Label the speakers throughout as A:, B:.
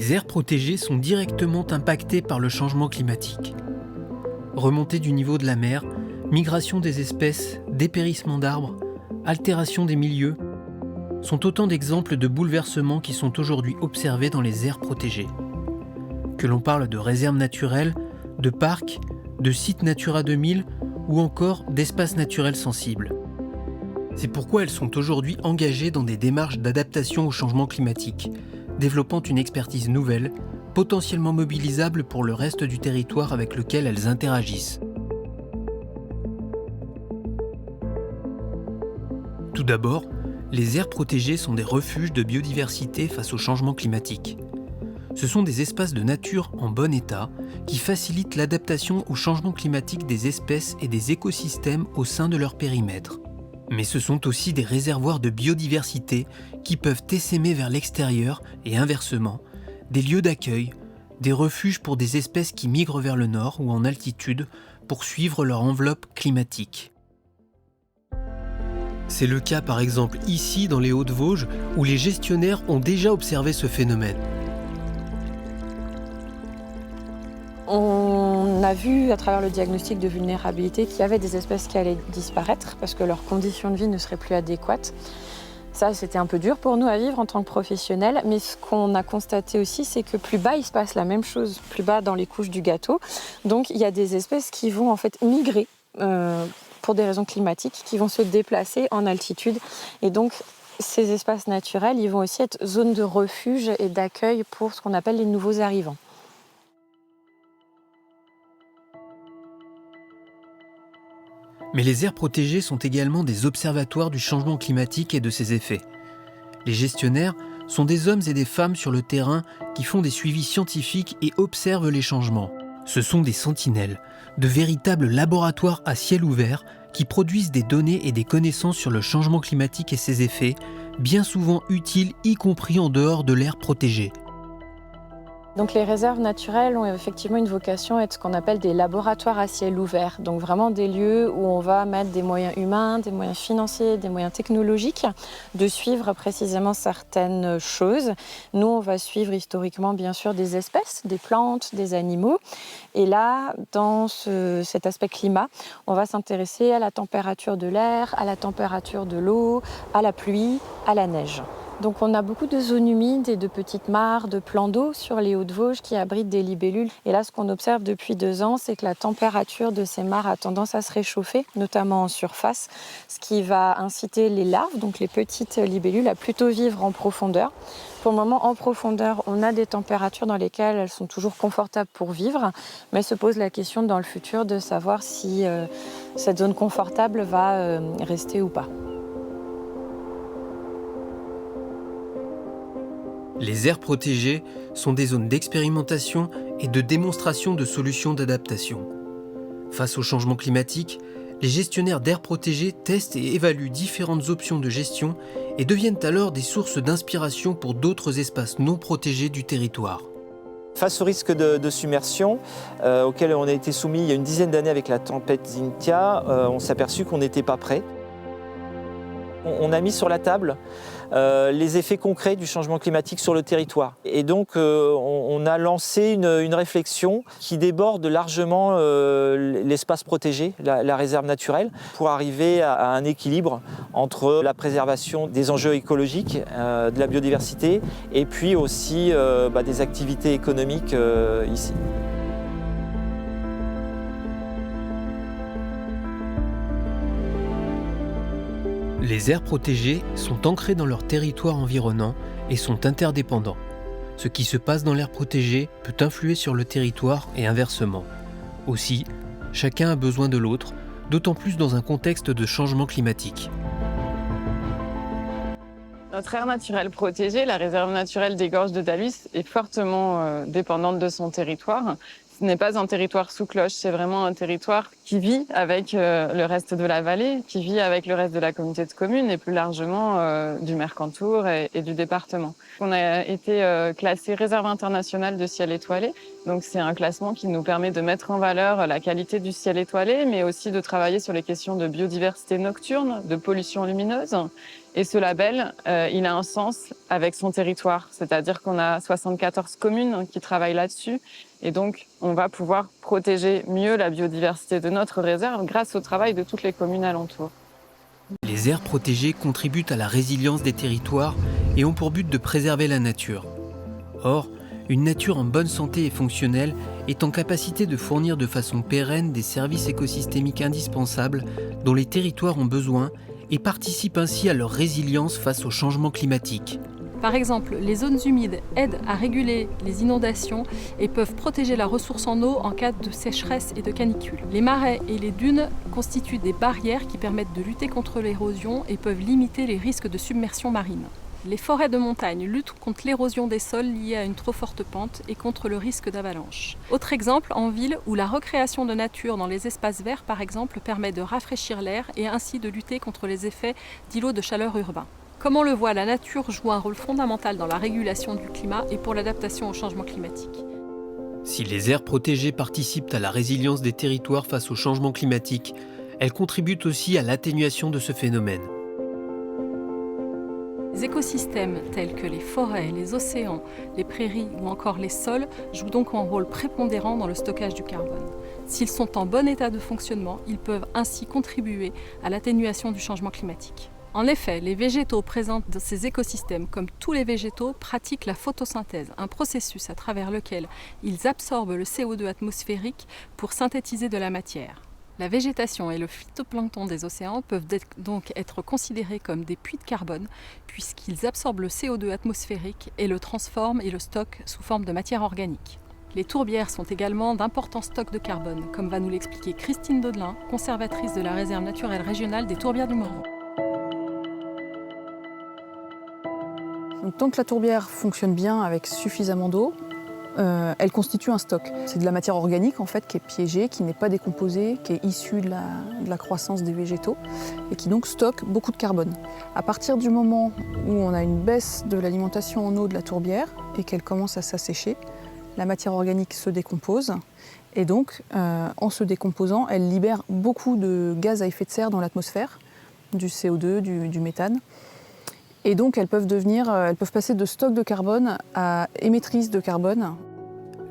A: Les aires protégées sont directement impactées par le changement climatique. Remontée du niveau de la mer, migration des espèces, dépérissement d'arbres, altération des milieux, sont autant d'exemples de bouleversements qui sont aujourd'hui observés dans les aires protégées. Que l'on parle de réserves naturelles, de parcs, de sites Natura 2000 ou encore d'espaces naturels sensibles. C'est pourquoi elles sont aujourd'hui engagées dans des démarches d'adaptation au changement climatique, développant une expertise nouvelle, potentiellement mobilisable pour le reste du territoire avec lequel elles interagissent. Tout d'abord, les aires protégées sont des refuges de biodiversité face au changement climatique. Ce sont des espaces de nature en bon état qui facilitent l'adaptation au changement climatique des espèces et des écosystèmes au sein de leur périmètre. Mais ce sont aussi des réservoirs de biodiversité qui peuvent essaimer vers l'extérieur et inversement, des lieux d'accueil, des refuges pour des espèces qui migrent vers le nord ou en altitude pour suivre leur enveloppe climatique. C'est le cas par exemple ici dans les Hauts-de-Vosges où les gestionnaires ont déjà observé ce phénomène.
B: On a vu à travers le diagnostic de vulnérabilité qu'il y avait des espèces qui allaient disparaître parce que leurs conditions de vie ne seraient plus adéquates. Ça, c'était un peu dur pour nous à vivre en tant que professionnels, mais ce qu'on a constaté aussi, c'est que plus bas, il se passe la même chose, plus bas dans les couches du gâteau. Donc, il y a des espèces qui vont en fait migrer pour des raisons climatiques, qui vont se déplacer en altitude. Et donc, ces espaces naturels, ils vont aussi être zones de refuge et d'accueil pour ce qu'on appelle les nouveaux arrivants.
A: Mais les aires protégées sont également des observatoires du changement climatique et de ses effets. Les gestionnaires sont des hommes et des femmes sur le terrain qui font des suivis scientifiques et observent les changements. Ce sont des sentinelles, de véritables laboratoires à ciel ouvert qui produisent des données et des connaissances sur le changement climatique et ses effets, bien souvent utiles y compris en dehors de l'aire protégée.
B: Donc les réserves naturelles ont effectivement une vocation à être ce qu'on appelle des laboratoires à ciel ouvert. Donc vraiment des lieux où on va mettre des moyens humains, des moyens financiers, des moyens technologiques, de suivre précisément certaines choses. Nous, on va suivre historiquement bien sûr des espèces, des plantes, des animaux. Et là, dans cet aspect climat, on va s'intéresser à la température de l'air, à la température de l'eau, à la pluie, à la neige. Donc on a beaucoup de zones humides et de petites mares, de plans d'eau sur les Hauts-de-Vosges qui abritent des libellules. Et là, ce qu'on observe depuis 2 ans, c'est que la température de ces mares a tendance à se réchauffer, notamment en surface, ce qui va inciter les larves, donc les petites libellules, à plutôt vivre en profondeur. Pour le moment, en profondeur, on a des températures dans lesquelles elles sont toujours confortables pour vivre, mais se pose la question dans le futur de savoir si cette zone confortable va rester ou pas.
A: Les aires protégées sont des zones d'expérimentation et de démonstration de solutions d'adaptation. Face au changement climatique, les gestionnaires d'aires protégées testent et évaluent différentes options de gestion et deviennent alors des sources d'inspiration pour d'autres espaces non protégés du territoire.
C: Face au risque de submersion auquel on a été soumis il y a une dizaine d'années avec la tempête Xynthia, on s'est aperçu qu'on n'était pas prêt. On a mis sur la table les effets concrets du changement climatique sur le territoire. Et donc on a lancé une réflexion qui déborde largement l'espace protégé, la réserve naturelle, pour arriver à un équilibre entre la préservation des enjeux écologiques, de la biodiversité, et puis aussi des activités économiques ici.
A: Les aires protégées sont ancrées dans leur territoire environnant et sont interdépendants. Ce qui se passe dans l'aire protégée peut influer sur le territoire et inversement. Aussi, chacun a besoin de l'autre, d'autant plus dans un contexte de changement climatique.
D: Notre aire naturelle protégée, la réserve naturelle des Gorges de Dalhuis, est fortement dépendante de son territoire. Ce n'est pas un territoire sous cloche, c'est vraiment un territoire qui vit avec le reste de la vallée, qui vit avec le reste de la communauté de communes et plus largement du Mercantour et du département. On a été classé réserve internationale de ciel étoilé. Donc c'est un classement qui nous permet de mettre en valeur la qualité du ciel étoilé, mais aussi de travailler sur les questions de biodiversité nocturne, de pollution lumineuse Et ce label, il a un sens avec son territoire. C'est-à-dire qu'on a 74 communes qui travaillent là-dessus. Et donc, on va pouvoir protéger mieux la biodiversité de notre réserve grâce au travail de toutes les communes alentours.
A: Les aires protégées contribuent à la résilience des territoires et ont pour but de préserver la nature. Or, une nature en bonne santé et fonctionnelle est en capacité de fournir de façon pérenne des services écosystémiques indispensables dont les territoires ont besoin et participent ainsi à leur résilience face au changement climatique.
E: Par exemple, les zones humides aident à réguler les inondations et peuvent protéger la ressource en eau en cas de sécheresse et de canicule. Les marais et les dunes constituent des barrières qui permettent de lutter contre l'érosion et peuvent limiter les risques de submersion marine. Les forêts de montagne luttent contre l'érosion des sols liée à une trop forte pente et contre le risque d'avalanche. Autre exemple, en ville, où la recréation de nature dans les espaces verts, par exemple, permet de rafraîchir l'air et ainsi de lutter contre les effets d'îlots de chaleur urbains. Comme on le voit, la nature joue un rôle fondamental dans la régulation du climat et pour l'adaptation au changement climatique.
A: Si les aires protégées participent à la résilience des territoires face au changement climatique, elles contribuent aussi à l'atténuation de ce phénomène.
E: Les écosystèmes tels que les forêts, les océans, les prairies ou encore les sols jouent donc un rôle prépondérant dans le stockage du carbone. S'ils sont en bon état de fonctionnement, ils peuvent ainsi contribuer à l'atténuation du changement climatique. En effet, les végétaux présents dans ces écosystèmes, comme tous les végétaux, pratiquent la photosynthèse, un processus à travers lequel ils absorbent le CO2 atmosphérique pour synthétiser de la matière. La végétation et le phytoplancton des océans peuvent donc être considérés comme des puits de carbone, puisqu'ils absorbent le CO2 atmosphérique et le transforment et le stockent sous forme de matière organique. Les tourbières sont également d'importants stocks de carbone, comme va nous l'expliquer Christine Daudelin, conservatrice de la réserve naturelle régionale des Tourbières du Morvan.
F: Donc, tant que la tourbière fonctionne bien avec suffisamment d'eau, elle constitue un stock. C'est de la matière organique en fait qui est piégée, qui n'est pas décomposée, qui est issue de la croissance des végétaux et qui donc stocke beaucoup de carbone. À partir du moment où on a une baisse de l'alimentation en eau de la tourbière et qu'elle commence à s'assécher, la matière organique se décompose et donc en se décomposant, elle libère beaucoup de gaz à effet de serre dans l'atmosphère, du CO2, du méthane. Et donc elles peuvent passer de stock de carbone à émettrices de carbone.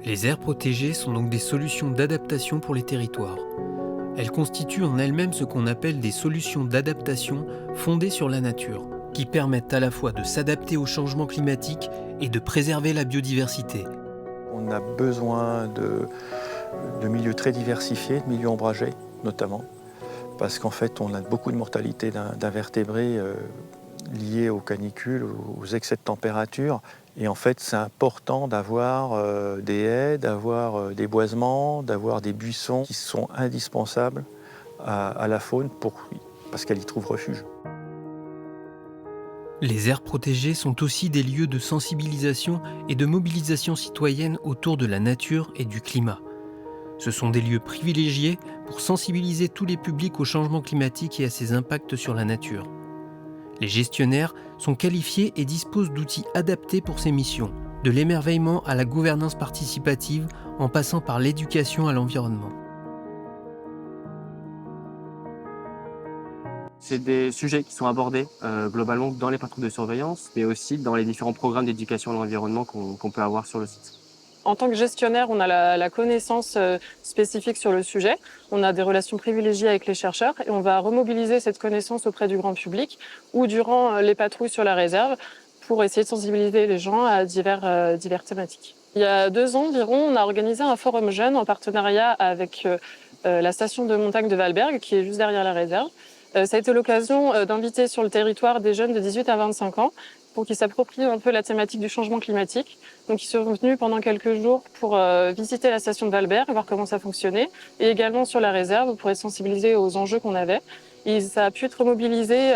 A: Les aires protégées sont donc des solutions d'adaptation pour les territoires. Elles constituent en elles-mêmes ce qu'on appelle des solutions d'adaptation fondées sur la nature, qui permettent à la fois de s'adapter au changement climatique et de préserver la biodiversité.
G: On a besoin de milieux très diversifiés, de milieux ombragés notamment, parce qu'en fait on a beaucoup de mortalité d'invertébrés liés aux canicules, aux excès de température. Et en fait, c'est important d'avoir des haies, d'avoir des boisements, d'avoir des buissons qui sont indispensables à la faune parce qu'elle y trouve refuge.
A: Les aires protégées sont aussi des lieux de sensibilisation et de mobilisation citoyenne autour de la nature et du climat. Ce sont des lieux privilégiés pour sensibiliser tous les publics au changement climatique et à ses impacts sur la nature. Les gestionnaires sont qualifiés et disposent d'outils adaptés pour ces missions, de l'émerveillement à la gouvernance participative en passant par l'éducation à l'environnement.
H: C'est des sujets qui sont abordés globalement dans les patrouilles de surveillance, mais aussi dans les différents programmes d'éducation à l'environnement qu'on peut avoir sur le site.
D: En tant que gestionnaire, on a la connaissance spécifique sur le sujet. On a des relations privilégiées avec les chercheurs et on va remobiliser cette connaissance auprès du grand public ou durant les patrouilles sur la réserve pour essayer de sensibiliser les gens à diverses thématiques. Il y a 2 ans environ, on a organisé un forum jeune en partenariat avec la station de montagne de Valberg, qui est juste derrière la réserve. Ça a été l'occasion d'inviter sur le territoire des jeunes de 18 à 25 ans pour qu'ils s'approprient un peu la thématique du changement climatique. Donc ils sont venus pendant quelques jours pour visiter la station de Valberg, voir comment ça fonctionnait, et également sur la réserve pour être sensibilisés aux enjeux qu'on avait. Et ça a pu être mobilisé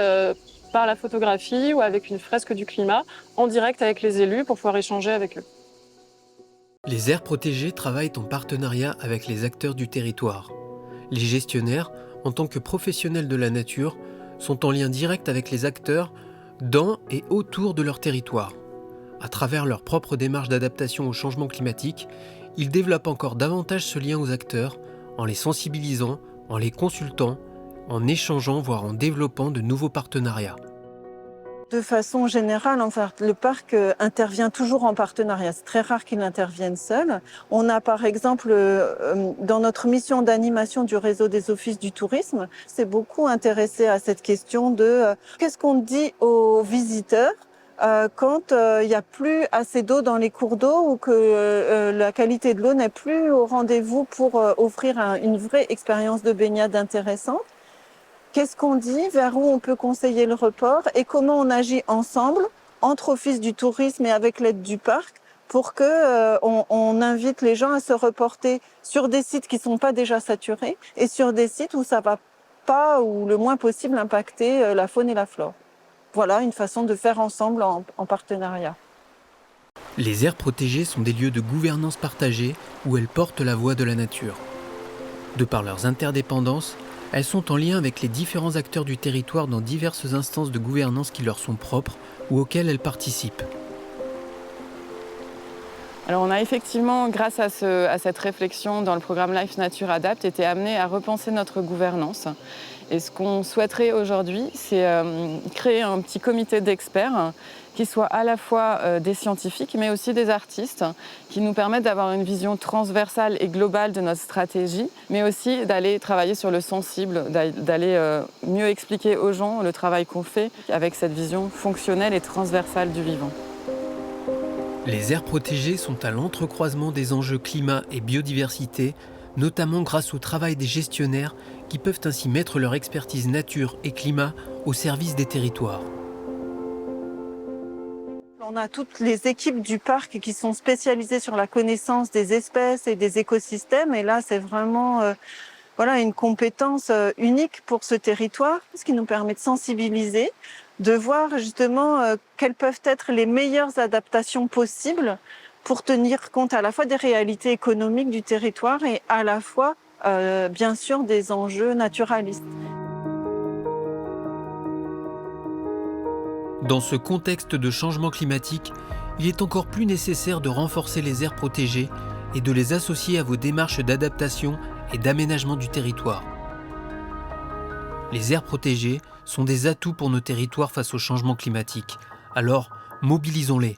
D: par la photographie ou avec une fresque du climat, en direct avec les élus pour pouvoir échanger avec eux.
A: Les aires protégées travaillent en partenariat avec les acteurs du territoire. Les gestionnaires, en tant que professionnels de la nature, sont en lien direct avec les acteurs dans et autour de leur territoire. À travers leur propre démarche d'adaptation au changement climatique, ils développent encore davantage ce lien aux acteurs en les sensibilisant, en les consultant, en échangeant, voire en développant de nouveaux partenariats.
I: De façon générale, enfin, le parc intervient toujours en partenariat. C'est très rare qu'il intervienne seul. On a par exemple, dans notre mission d'animation du réseau des offices du tourisme, c'est beaucoup intéressé à cette question de qu'est-ce qu'on dit aux visiteurs quand il n'y a plus assez d'eau dans les cours d'eau ou que la qualité de l'eau n'est plus au rendez-vous pour offrir une vraie expérience de baignade intéressante. Qu'est-ce qu'on dit, vers où on peut conseiller le report et comment on agit ensemble, entre offices du tourisme et avec l'aide du parc, pour que on invite les gens à se reporter sur des sites qui ne sont pas déjà saturés et sur des sites où ça ne va pas ou le moins possible impacter la faune et la flore. Voilà une façon de faire ensemble en partenariat.
A: Les aires protégées sont des lieux de gouvernance partagée où elles portent la voix de la nature. De par leurs interdépendances, elles sont en lien avec les différents acteurs du territoire dans diverses instances de gouvernance qui leur sont propres ou auxquelles elles participent.
D: Alors on a effectivement, grâce à cette réflexion dans le programme Life Nature Adapt, été amené à repenser notre gouvernance. Et ce qu'on souhaiterait aujourd'hui, c'est créer un petit comité d'experts qui soit à la fois des scientifiques, mais aussi des artistes, qui nous permettent d'avoir une vision transversale et globale de notre stratégie, mais aussi d'aller travailler sur le sensible, d'aller mieux expliquer aux gens le travail qu'on fait avec cette vision fonctionnelle et transversale du vivant.
A: Les aires protégées sont à l'entrecroisement des enjeux climat et biodiversité, notamment grâce au travail des gestionnaires qui peuvent ainsi mettre leur expertise nature et climat au service des territoires.
I: On a toutes les équipes du parc qui sont spécialisées sur la connaissance des espèces et des écosystèmes. Et là, c'est vraiment une compétence unique pour ce territoire, ce qui nous permet de sensibiliser, de voir justement quelles peuvent être les meilleures adaptations possibles pour tenir compte à la fois des réalités économiques du territoire et à la fois, bien sûr, des enjeux naturalistes.
A: Dans ce contexte de changement climatique, il est encore plus nécessaire de renforcer les aires protégées et de les associer à vos démarches d'adaptation et d'aménagement du territoire. Les aires protégées sont des atouts pour nos territoires face au changement climatique, alors mobilisons-les.